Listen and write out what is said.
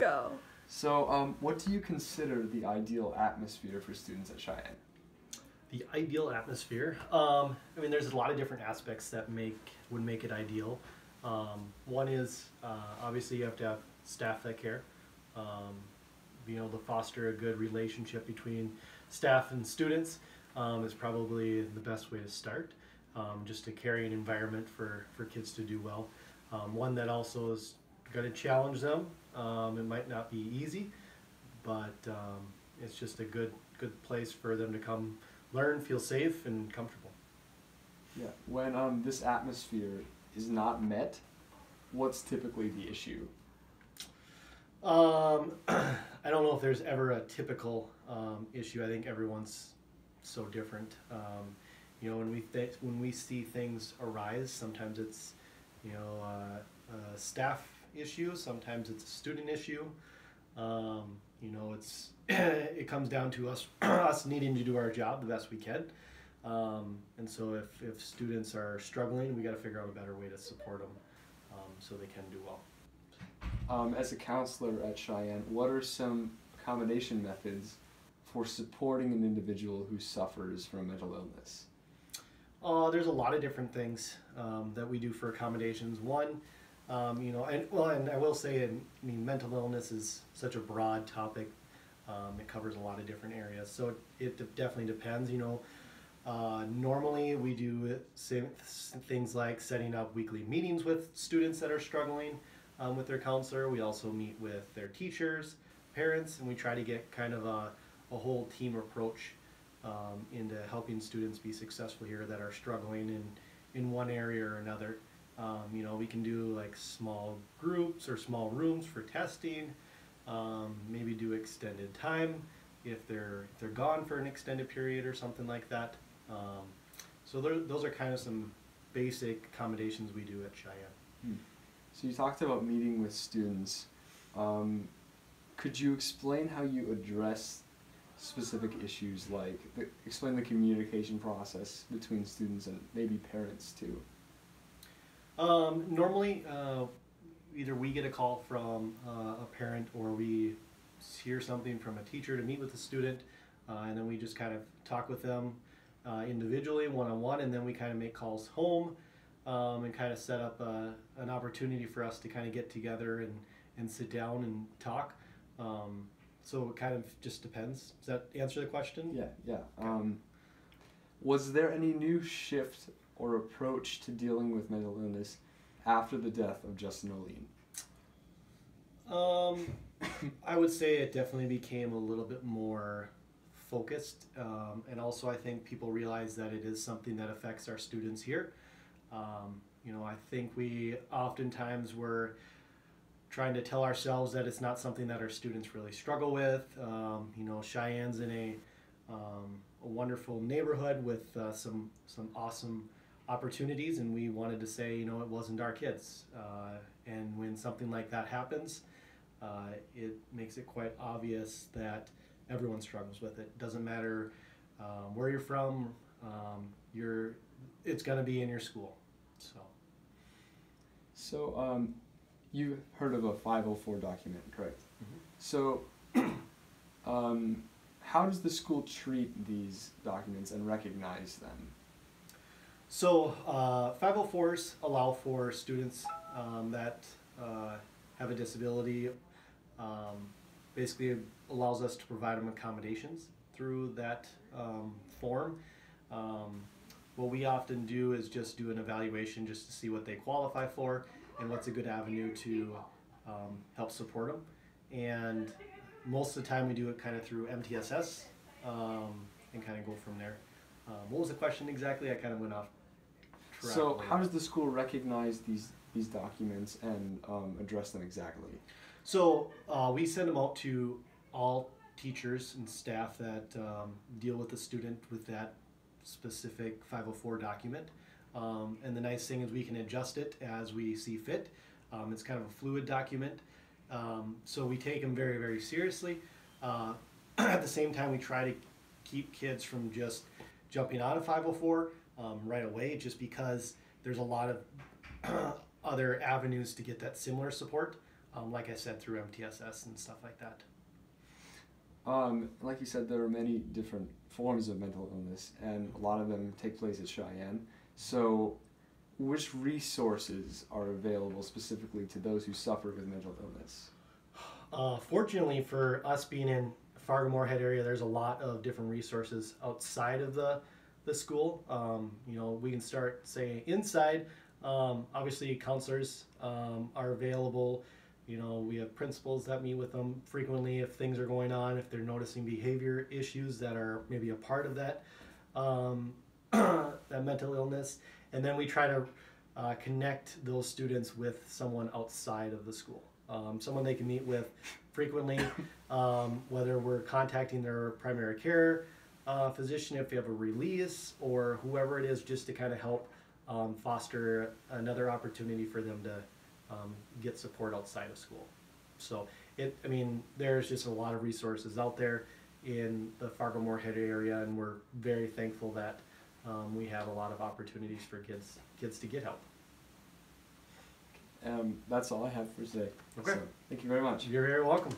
go. So, what do you consider the ideal atmosphere for students at Cheyenne? The ideal atmosphere. I mean, there's a lot of different aspects that would make it ideal. One is obviously you have to have staff that care. Being able to foster a good relationship between staff and students is probably the best way to start. Just a caring environment for kids to do well. One that also is going to challenge them. It might not be easy, but it's just a good place for them to come learn, feel safe, and comfortable. Yeah. When this atmosphere is not met, what's typically the issue? I don't know if there's ever a typical issue. I think everyone's so different. You know, when we see things arise, sometimes it's a staff issue, sometimes it's a student issue. You know, it comes down to us needing to do our job the best we can. And so if students are struggling, we got to figure out a better way to support them so they can do well. As a counselor at Cheyenne, what are some accommodation methods for supporting an individual who suffers from mental illness? There's a lot of different things that we do for accommodations. One, you know, and I will say, I mean, mental illness is such a broad topic. It covers a lot of different areas, so it definitely depends. You know, normally we do things like setting up weekly meetings with students that are struggling with their counselor. We also meet with their teachers, parents, and we try to get kind of a whole team approach into helping students be successful here that are struggling in one area or another. You know, we can do like small groups or small rooms for testing, maybe do extended time if they're gone for an extended period or something like that. So those are kind of some basic accommodations we do at Cheyenne. So you talked about meeting with students. Could you explain how you address specific issues, like explain the communication process between students and maybe parents too? Normally, either we get a call from a parent or we hear something from a teacher to meet with the student, and then we just kind of talk with them individually, one-on-one, and then we kind of make calls home and kind of set up an opportunity for us to kind of get together and sit down and talk. So it kind of just depends. Does that answer the question? Yeah. Okay. Was there any new shift or approach to dealing with mental illness after the death of Justin O'Lean? I would say it definitely became a little bit more focused, and also I think people realize that it is something that affects our students here. You know, I think we oftentimes were trying to tell ourselves that it's not something that our students really struggle with. You know, Cheyenne's in a wonderful neighborhood with some awesome opportunities, and we wanted to say, you know, it wasn't our kids. And when something like that happens, it makes it quite obvious that everyone struggles with it. Doesn't matter where you're from, it's going to be in your school. So you've heard of a 504 document, correct? Mm-hmm. So how does the school treat these documents and recognize them? So 504s allow for students that have a disability. Basically, it allows us to provide them accommodations through that form. What we often do is just do an evaluation just to see what they qualify for and what's a good avenue to help support them. And most of the time we do it kind of through MTSS and kind of go from there. What was the question exactly? I kind of went off track. So how does the school recognize these documents and address them exactly? So we send them out to all teachers and staff that deal with the student with that specific 504 document. And the nice thing is we can adjust it as we see fit. It's kind of a fluid document. So we take them very, very seriously. At the same time, we try to keep kids from just jumping on a 504 right away, just because there's a lot of other avenues to get that similar support. like I said, through MTSS and stuff like that. Like you said, there are many different forms of mental illness, and a lot of them take place at Cheyenne. So, which resources are available specifically to those who suffer with mental illness? Fortunately for us being in Fargo-Moorhead area, there's a lot of different resources outside of the school. We can start, say, inside. Obviously, counselors are available. We have principals that meet with them frequently if things are going on, if they're noticing behavior issues that are maybe a part of that, that mental illness. And then we try to connect those students with someone outside of the school. Someone they can meet with frequently, whether we're contacting their primary care physician if they have a release, or whoever it is, just to kind of help foster another opportunity for them to get support outside of school. So there's just a lot of resources out there in the Fargo-Moorhead area, and we're very thankful that we have a lot of opportunities for kids to get help. That's all I have for today. Okay. So, thank you very much. You're very welcome.